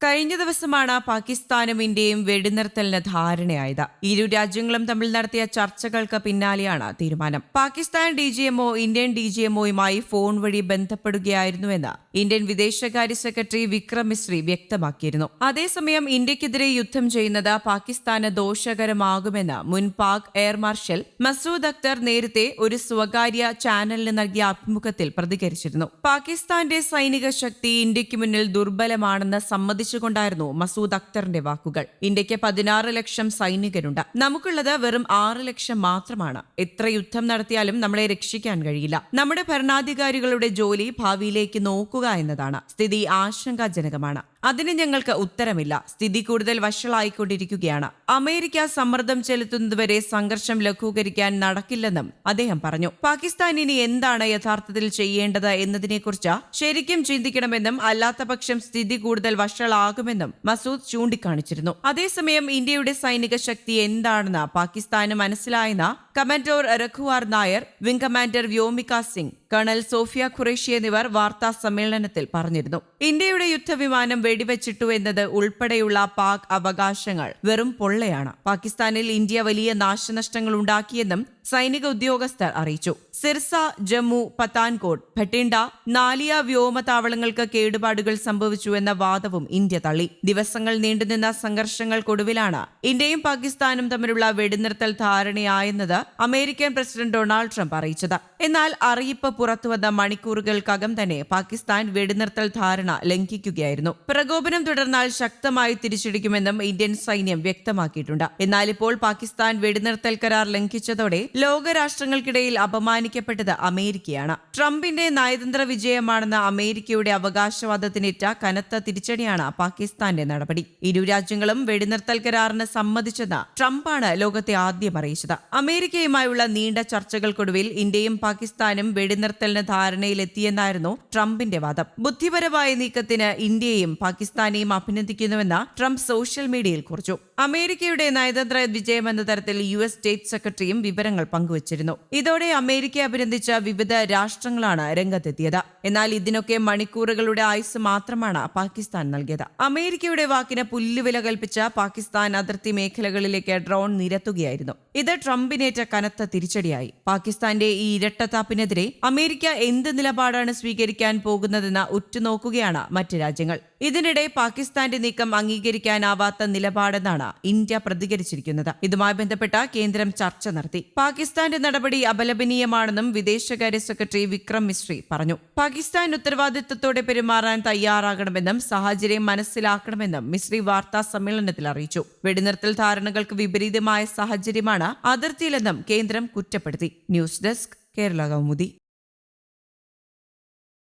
കഴിഞ്ഞ ദിവസമാണ് പാകിസ്ഥാനും ഇന്ത്യയും വെടിനിർത്തലിന് ധാരണയായത്. ഇരു രാജ്യങ്ങളും തമ്മിൽ നടത്തിയ ചർച്ചകൾക്ക് പിന്നാലെയാണ് തീരുമാനം. പാകിസ്ഥാൻ ഡിജിഎംഒ ഇന്ത്യൻ ഡിജിഎംഒയുമായി ഫോൺ വഴി ബന്ധപ്പെടുകയായിരുന്നുവെന്ന് ഇന്ത്യൻ വിദേശകാര്യ സെക്രട്ടറി വിക്രം മിശ്രി വ്യക്തമാക്കിയിരുന്നു. അതേസമയം ഇന്ത്യക്കെതിരെ യുദ്ധം ചെയ്യുന്നത് പാകിസ്ഥാന് ദോഷകരമാകുമെന്ന് മുൻ പാക് എയർ മാർഷൽ മസൂദ് അക്തർ നേരത്തെ ഒരു സ്വകാര്യ ചാനലിന് നൽകിയ അഭിമുഖത്തിൽ പ്രതികരിച്ചിരുന്നു. പാകിസ്ഥാന്റെ സൈനിക ശക്തി ഇന്ത്യക്ക് മുന്നിൽ ദുർബലമാണെന്ന് സമ്മതിച്ചുകൊണ്ടായിരുന്നു മസൂദ് അക്തറിന്റെ വാക്കുകൾ. ഇന്ത്യക്ക് 16 ലക്ഷം സൈനികരുണ്ട്. നമുക്കുള്ളത് വെറും 6 ലക്ഷം മാത്രമാണ്. എത്ര യുദ്ധം നടത്തിയാലും നമ്മളെ രക്ഷിക്കാൻ കഴിയില്ല. നമ്മുടെ ഭരണാധികാരികളുടെ ജോലി ഭാവിയിലേക്ക് നോക്കുക എന്നതാണ്. സ്ഥിതി ആശങ്കാജനകമാണ്. അതിന് ഞങ്ങൾക്ക് ഉത്തരമില്ല. സ്ഥിതി കൂടുതൽ വഷളായിക്കൊണ്ടിരിക്കുകയാണ്. അമേരിക്ക സമ്മർദ്ദം ചെലുത്തുന്നതുവരെ സംഘർഷം ലഘൂകരിക്കാൻ നടക്കില്ലെന്നും അദ്ദേഹം പറഞ്ഞു. പാകിസ്ഥാൻ ഇനി എന്താണ് യഥാർത്ഥത്തിൽ ചെയ്യേണ്ടത് എന്നതിനെക്കുറിച്ച് ശരിക്കും ചിന്തിക്കണമെന്നും അല്ലാത്തപക്ഷം സ്ഥിതി കൂടുതൽ വഷളാകുമെന്നും മസൂദ് ചൂണ്ടിക്കാണിച്ചിരുന്നു. അതേസമയം ഇന്ത്യയുടെ സൈനിക ശക്തി എന്താണെന്ന് പാകിസ്ഥാന് മനസ്സിലായെന്ന് കമാൻഡർ രഘുവാർ Nair, wing commander Vyomika Singh, colonel Sofiya Qureshi എന്നിവർ വാർത്താ സമ്മേളനത്തിൽ പറഞ്ഞിരുന്നു. ഇന്ത്യയുടെ യുദ്ധവിമാനം വെടിവെച്ചിട്ടു എന്നത് ഉൾപ്പെടെയുള്ള പാക് അവകാശങ്ങൾ വെറും പൊള്ളയാണ്. പാകിസ്ഥാനിൽ ഇന്ത്യ വലിയ നാശനഷ്ടങ്ങൾ ഉണ്ടാക്കിയെന്നും സൈനിക ഉദ്യോഗസ്ഥർ അറിയിച്ചു. സിർസ, ജമ്മു, പത്താൻകോട്ട്, ഭട്ടിൻഡ, നാലിയ വ്യോമതാവളങ്ങൾക്ക് കേടുപാടുകൾ സംഭവിച്ചുവെന്ന വാദവും ഇന്ത്യ തള്ളി. ദിവസങ്ങൾ നീണ്ടുനിന്ന സംഘർഷങ്ങൾക്കൊടുവിലാണ് ഇന്ത്യയും പാകിസ്ഥാനും തമ്മിലുള്ള വെടിനിർത്തൽ ധാരണയായെന്നത് അമേരിക്കൻ പ്രസിഡന്റ് ഡൊണാൾഡ് ട്രംപ് അറിയിച്ചത്. എന്നാൽ അറിയിപ്പ് പുറത്തുവന്ന മണിക്കൂറുകൾക്കകം തന്നെ പാകിസ്ഥാൻ വെടിനിർത്തൽ ധാരണ ലംഘിക്കുകയായിരുന്നു. പ്രകോപനം തുടർന്നാൽ ശക്തമായി തിരിച്ചടിക്കുമെന്നും ഇന്ത്യൻ സൈന്യം വ്യക്തമാക്കിയിട്ടുണ്ട്. എന്നാൽ ഇപ്പോൾ പാകിസ്ഥാൻ വെടിനിർത്തൽ കരാർ ലംഘിച്ചതോടെ ലോകരാഷ്ട്രങ്ങൾക്കിടയിൽ അപമാനിക്കപ്പെട്ടത് അമേരിക്കയാണ്. ട്രംപിന്റെ നയതന്ത്ര വിജയമാണെന്ന അമേരിക്കയുടെ അവകാശവാദത്തിനേറ്റ കനത്ത തിരിച്ചടിയാണ് പാകിസ്ഥാന്റെ നടപടി. ഇരു രാജ്യങ്ങളും വെടിനിർത്തൽ കരാറിന് സമ്മതിച്ചെന്ന് ട്രംപാണ് ലോകത്തെ ആദ്യം അറിയിച്ചത്. അമേരിക്കയുമായുള്ള നീണ്ട ചർച്ചകൾക്കൊടുവിൽ ഇന്ത്യയും പാകിസ്ഥാനും വെടിനിർത്തലിന് ധാരണയിലെത്തിയെന്നായിരുന്നു ട്രംപിന്റെ വാദം. ബുദ്ധിപരമായ നീക്കത്തിന് ഇന്ത്യയും പാകിസ്ഥാനെയും അഭിനന്ദിക്കുന്നുവെന്ന് ട്രംപ് സോഷ്യൽ മീഡിയയിൽ കുറിച്ചു. അമേരിക്കയുടെ നയതന്ത്ര വിജയമെന്ന തരത്തിൽ US സ്റ്റേറ്റ് സെക്രട്ടറിയും വിവരങ്ങൾ പങ്കുവച്ചിരുന്നു. ഇതോടെ അമേരിക്കയെ അഭിനന്ദിച്ച വിവിധ രാഷ്ട്രങ്ങളാണ് രംഗത്തെത്തിയത്. എന്നാൽ ഇതിനൊക്കെ മണിക്കൂറുകളുടെ ആയുസ് മാത്രമാണ് പാകിസ്ഥാൻ നൽകിയത്. അമേരിക്കയുടെ വാക്കിന് പുല്ലുവില കൽപ്പിച്ച പാകിസ്ഥാൻ അതിർത്തി മേഖലകളിലേക്ക് ഡ്രോൺ നിരത്തുകയായിരുന്നു. ഇത് ട്രംപിനേറ്റ കനത്ത തിരിച്ചടിയായി. പാകിസ്ഥാന്റെ ഈ ഇരട്ടത്താപ്പിനെതിരെ അമേരിക്ക എന്ത് നിലപാടാണ് സ്വീകരിക്കാൻ പോകുന്നതെന്ന് ഉറ്റുനോക്കുകയാണ് മറ്റ് രാജ്യങ്ങൾ. ഇതിനിടെ പാകിസ്ഥാന്റെ നീക്കം അംഗീകരിക്കാനാവാത്ത നിലപാടെന്നാണ് ഇന്ത്യ പ്രതികരിച്ചിരിക്കുന്നത്. ഇതുമായി ബന്ധപ്പെട്ട കേന്ദ്രം ചർച്ച നടത്തി. പാകിസ്ഥാന്റെ നടപടി അപലപനീയമാണെന്നും വിദേശകാര്യ സെക്രട്ടറി വിക്രം മിശ്രി പറഞ്ഞു. പാകിസ്ഥാൻ ഉത്തരവാദിത്തത്തോടെ പെരുമാറാൻ തയ്യാറാകണമെന്നും സാഹചര്യം മനസ്സിലാക്കണമെന്നും മിശ്രി വാർത്താ സമ്മേളനത്തിൽ അറിയിച്ചു. വെടിനിർത്തൽ ധാരണകൾക്ക് വിപരീതമായ സാഹചര്യമാണ് അതിർത്തിയിലെന്നും കേന്ദ്രം കുറ്റപ്പെടുത്തി. News desk, Kerala Kaumudi.